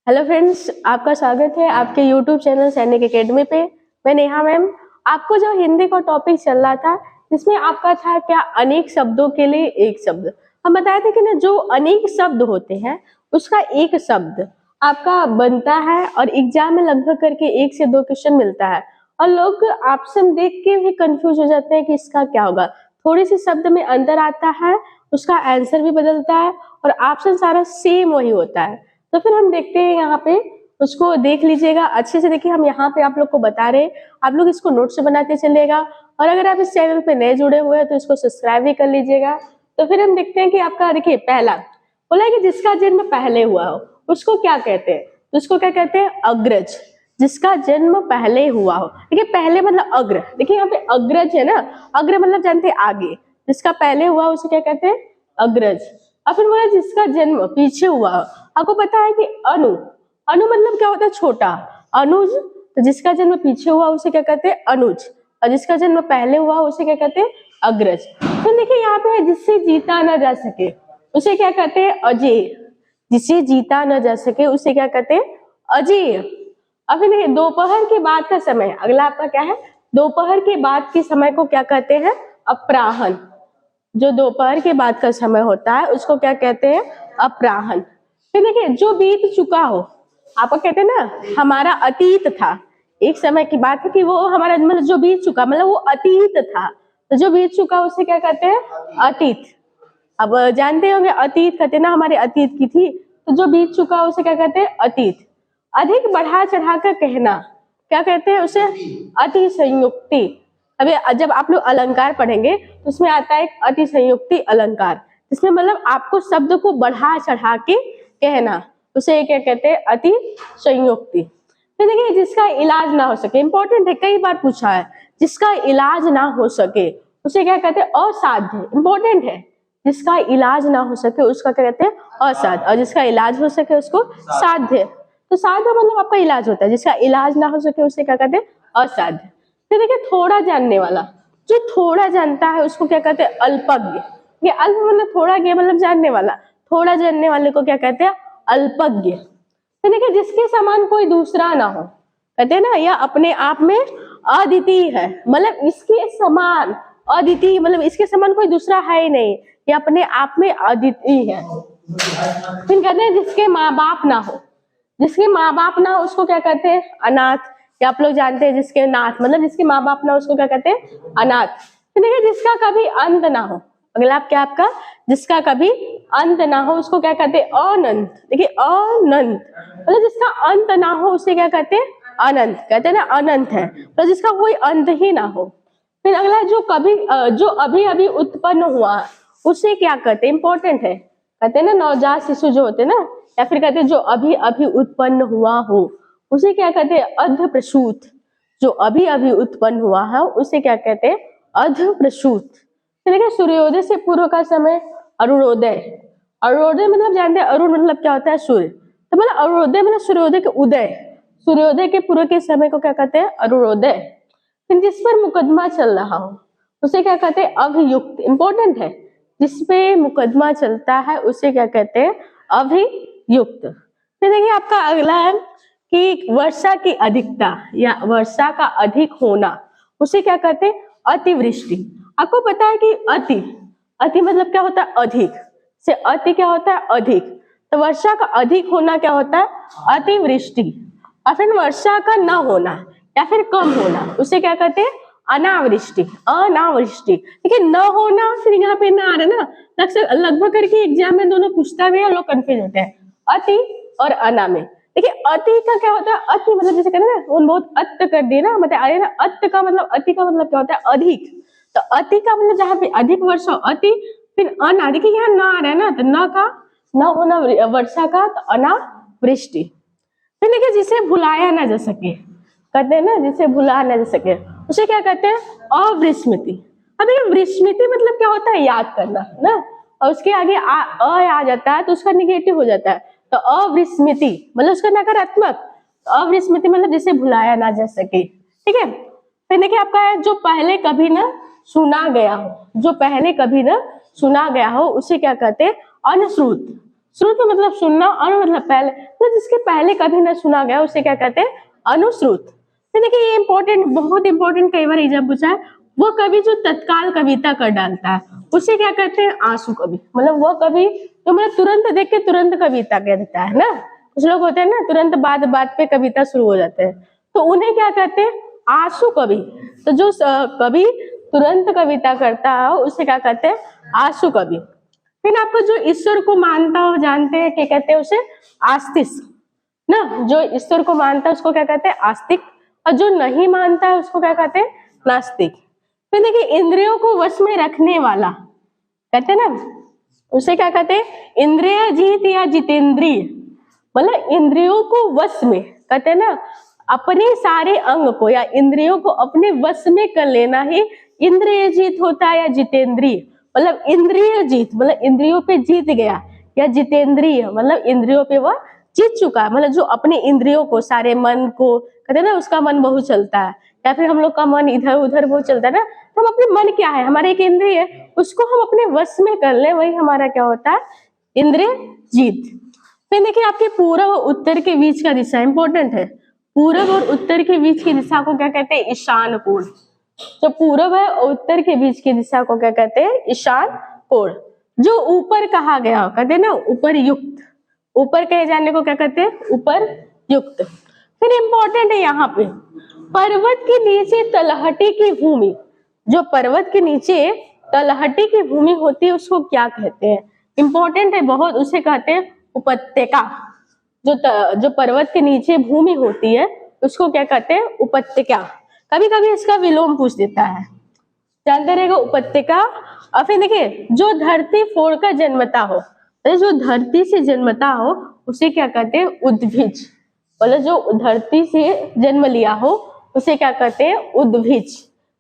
Hello friends, आपका स्वागत है आपके यूट्यूब चैनल सैनिक एकेडमी पे। मैं नेहा मैम। आपको जो हिंदी का टॉपिक चल रहा था जिसमें आपका था क्या अनेक शब्दों के लिए एक शब्द। हम बताए थे कि ना जो अनेक शब्द होते हैं उसका एक शब्द आपका बनता है और एग्जाम में लगभग करके 1 से 2 क्वेश्चन मिलता है और लोग ऑप्शन देख के भी कंफ्यूज हो जाते हैं कि इसका क्या होगा। थोड़ी सी शब्द में अंतर आता है, उसका आंसर भी बदलता है और ऑप्शन सारा सेम वही होता है। तो फिर हम देखते हैं यहाँ पे, उसको देख लीजिएगा अच्छे से। देखिए हम यहाँ पे आप लोग को बता रहे, आप लोग इसको नोट से बनाते चलिएगा और अगर आप इस चैनल पे नए जुड़े हुए हैं तो इसको सब्सक्राइब भी कर लीजिएगा। तो फिर हम देखते हैं कि आपका देखिए पहला बोला है कि जिसका जन्म पहले हुआ हो उसको क्या कहते हैं। तो उसको क्या कहते हैं? अग्रज। जिसका जन्म पहले हुआ हो। देखिए पहले मतलब अग्र। देखिए यहाँ पे अग्रज है ना, अग्र मतलब जानते हैं आगे। जिसका पहले हुआ उसे क्या कहते हैं? अग्रज। और फिर बोला जिसका जन्म पीछे हुआ हो। आपको पता है कि अनु, अनु मतलब क्या होता है? छोटा। अनुज, तो जिसका जन्म पीछे हुआ उसे क्या कहते हैं? अनुज। और जिसका जन्म पहले हुआ उसे क्या कहते हैं? अग्रज। तो देखिए यहाँ पे जिससे जीता ना जा सके उसे क्या कहते हैं? अजेय। जिसे जीता न जा सके उसे क्या कहते हैं? अजेय। अब देखिए दोपहर के बाद का समय, अगला आपका क्या है? दोपहर के बाद के समय को क्या कहते हैं? अपराह्न। जो दोपहर के बाद का समय होता है उसको क्या कहते हैं? अपराह्न। फिर देखिए जो बीत चुका हो, आपको कहते हैं ना हमारा अतीत था। एक समय की बात है कि वो हमारा मतलब जो बीत चुका मतलब वो अतीत था। तो जो बीत चुका उसे क्या कहते हैं? अतीत। अब जानते होंगे अतीत कहते हैं ना, हमारे अतीत की थी। तो जो बीत चुका उसे क्या कहते हैं? अतीत। अधिक बढ़ा चढ़ा कर कहना क्या कहते हैं? उसे अतिशयोक्ति। अभी जब आप लोग अलंकार पढ़ेंगे तो उसमें आता है एक अतिशयोक्ति अलंकार, जिसमें मतलब आपको शब्द को बढ़ा चढ़ा के कहना, उसे क्या कहते हैं? अतिशयोक्ति। फिर देखिए जिसका इलाज ना हो सके, इंपॉर्टेंट है, कई बार पूछा है। जिसका इलाज ना हो सके उसे क्या कहते हैं? असाध्य। इंपॉर्टेंट है, जिसका इलाज ना हो सके उसका क्या कहते हैं? असाध्य। और जिसका इलाज हो सके उसको साध्य। तो साध्य मतलब आपका इलाज होता है, जिसका इलाज ना हो सके उसे क्या कहते हैं? असाध्य। फिर देखिए थोड़ा जानने वाला, जो थोड़ा जानता है उसको क्या कहते हैं? अल्पज्ञ। ये अल्प मतलब थोड़ा, ज्ञ मतलब जानने वाला। थोड़ा जानने वाले को क्या कहते हैं? अल्पज्ञ। फिर देखिए जिसके समान कोई दूसरा ना हो, कहते हैं ना यह अपने आप में अद्वितीय है। मतलब इसके समान, अद्वितीय मतलब इसके समान कोई दूसरा है ही नहीं, ये अपने आप में अद्वितीय है। फिर कहते हैं जिसके माँ बाप ना हो, जिसके माँ बाप ना हो उसको क्या कहते हैं? अनाथ। या आप लोग जानते हैं जिसके नाथ मतलब जिसके माँ बाप ना हो उसको क्या कहते हैं? अनाथ। फिर देखिए जिसका कभी अंत ना हो, अगला आप क्या आपका? जिसका कभी अंत ना हो उसको क्या कहते हैं? अनंत। देखिए अनंत मतलब जिसका अंत ना हो उसे क्या कहते हैं? अनंत। कहते हैं ना अनंत है तो जिसका कोई अंत ही ना हो। फिर अगला जो अभी अभी उत्पन्न हुआ उसे क्या कहते हैं? इंपॉर्टेंट है, कहते हैं ना नवजात शिशु जो होते हैं ना, या फिर कहते हैं जो अभी अभी उत्पन्न हुआ हो उसे क्या कहते हैं? अर्धप्रसूत। जो अभी अभी उत्पन्न हुआ है उसे क्या कहते हैं? अर्धप्रसूत। फिर देखिए सूर्योदय से पूर्व का समय अरुणोदय। अरुणोदय मतलब जानते हैं अरुण मतलब क्या होता है? सूर्य। तो मतलब अरुणोदय मतलब सूर्योदय के उदय, सूर्योदय के पूर्व के समय को क्या कहते हैं? अरुणोदय। फिर जिस पर मुकदमा चल रहा हो उसे क्या कहते हैं? अभियुक्त। इंपॉर्टेंट है, जिस पे मुकदमा चलता है उसे क्या कहते हैं? अभियुक्त। फिर देखिए आपका अगला है कि वर्षा की अधिकता या वर्षा का अधिक होना उसे क्या कहते हैं? अतिवृष्टि। आपको पता है कि अति, अति मतलब क्या होता है? अधिक। से अति क्या होता है? अधिक। तो वर्षा का अधिक होना क्या होता है? अतिवृष्टि। और फिर वर्षा का न होना या फिर कम होना उसे क्या कहते हैं? अनावृष्टि। अनावृष्टि। देखिए न होना फिर यहाँ पे ना आ रहा ना, लगभग करके एग्जाम में दोनों पूछता भी है, लोग कंफ्यूज होते हैं अति और अना में। देखिए अति का क्या होता है? अति मतलब जैसे कहते हैं ना वो बहुत अत्त कर दिए ना, मतलब अरे ना अत्त का मतलब, अति का मतलब क्या होता है? अधिक। तो अति का मतलब जहाँ पे अधिक वर्षा, अति। फिर अना, देखिए यहाँ ना आ रहा है ना, तो न का न होना वर्षा का, तो अनावृष्टि। फिर देखिए जिसे भुलाया ना जा सके, कहते हैं ना जिसे भुला ना जा सके उसे क्या कहते हैं? अविस्मृति। अब देखिए विस्मृति मतलब क्या होता है? याद करना ना, और उसके आगे आ जाता है तो उसका निगेटिव हो जाता है। तो अविस्मृति मतलब उसका नकारात्मक। अविस्मृति मतलब जिसे भुलाया ना जा सके। ठीक है। फिर देखिए आपका है जो पहले कभी ना सुना गया हो, जो पहले कभी ना सुना गया हो उसे क्या कहते हैं? अनश्रुत। श्रुत मतलब सुनना, अनु मतलब पहले, तो जिसके पहले कभी ना सुना गया उसे क्या कहते हैं, अनुश्रुत। तो देखिए ये इंपॉर्टेंट, बहुत इंपॉर्टेंट, कई बार एग्जाम पूछा है, वो कवि जो तत्काल कविता कर डालता है उसे क्या कहते हैं, आंसू कवि। मतलब वो कवि जो मतलब तुरंत देख के तुरंत कविता कह देता है ना, कुछ लोग होते हैं ना तुरंत बात बात पे कविता शुरू हो जाते हैं, तो उन्हें क्या कहते हैं, आंसू कवि। तो जो कवि तुरंत कविता करता है उसे क्या कहते हैं, आंसू कवि। फिर आपको जो ईश्वर को मानता हो जानते हैं क्या कहते हैं, उसे आस्तिक ना, जो ईश्वर को मानता है उसको क्या कहते हैं, आस्तिक, और जो नहीं मानता है उसको क्या कहते हैं, नास्तिक। फिर देखिए इंद्रियों को वश में रखने वाला कहते हैं ना, उसे क्या कहते हैं, इंद्रिय जीत या जितेंद्रिय। मतलब इंद्रियों को वश में कहते हैं ना, अपने सारे अंग को या इंद्रियों को अपने वश में कर लेना ही इंद्रिय जीत होता है, या जितेंद्रिय। मतलब इंद्रिय जीत मतलब इंद्रियों पे जीत गया, या जितेंद्रिय मतलब इंद्रियों पे वह जीत चुका है। मतलब जो अपने इंद्रियों को, सारे मन को कहते हैं ना, उसका मन बहुत चलता है, या फिर हम लोग का मन इधर उधर बहुत चलता है ना, तो हम अपने मन क्या है, हमारे एक इंद्रिय है, उसको हम अपने वश में कर ले, वही हमारा क्या होता है, इंद्रिय जीत। फिर देखिए आपके पूर्व और उत्तर के बीच का दिशा इंपॉर्टेंट है। पूर्व और उत्तर के बीच की दिशा को क्या कहते हैं, ईशान कोण। जो पूर्व है और उत्तर के बीच की दिशा को क्या कहते हैं, ईशान कोण। जो ऊपर कहा गया कहते हैं ना, ऊपर युक्त, ऊपर कहे जाने को क्या कहते हैं, ऊपर युक्त। फिर इंपॉर्टेंट है यहाँ पे, पर्वत के नीचे तलहटी की भूमि। जो पर्वत के नीचे तलहटी की भूमि होती है उसको क्या कहते हैं, इंपॉर्टेंट है बहुत, उसे कहते हैं उपत्यका। जो पर्वत के नीचे भूमि होती है उसको क्या कहते हैं, उपत्यका। कभी कभी इसका विलोम पूछ देता है, जानते रहेगा उपत्यका। और फिर देखिए जो धरती फोड़कर जन्मता हो, जो धरती से जन्मता हो उसे क्या कहते हैं, उद्भिज। मतलब जो धरती से जन्म लिया हो उसे क्या कहते हैं, उद्भिज।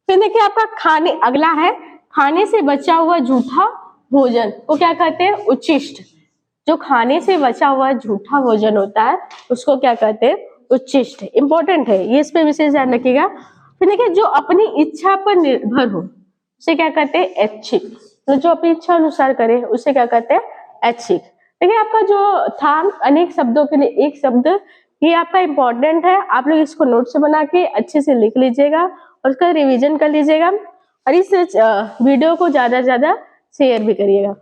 फिर देखिए आपका खाने, अगला है खाने से बचा हुआ झूठा भोजन को क्या कहते हैं, उच्छिष्ट। जो खाने से बचा हुआ झूठा भोजन होता है उसको क्या कहते हैं, उच्छिष्ट। इंपॉर्टेंट है ये, इस पे विशेष ध्यान रखिएगा। फिर देखिए जो अपनी इच्छा पर निर्भर हो उसे क्या कहते हैं, ऐच्छिक। तो जो अपनी इच्छा अनुसार करे उसे क्या कहते हैं, ऐच्छिक। देखिए आपका जो था अनेक शब्दों के लिए एक शब्द, ये आपका इंपॉर्टेंट है, आप लोग इसको नोट से बना के अच्छे से लिख लीजिएगा और उसका रिवीजन कर लीजिएगा, और इस वीडियो को ज्यादा से ज्यादा शेयर भी करिएगा।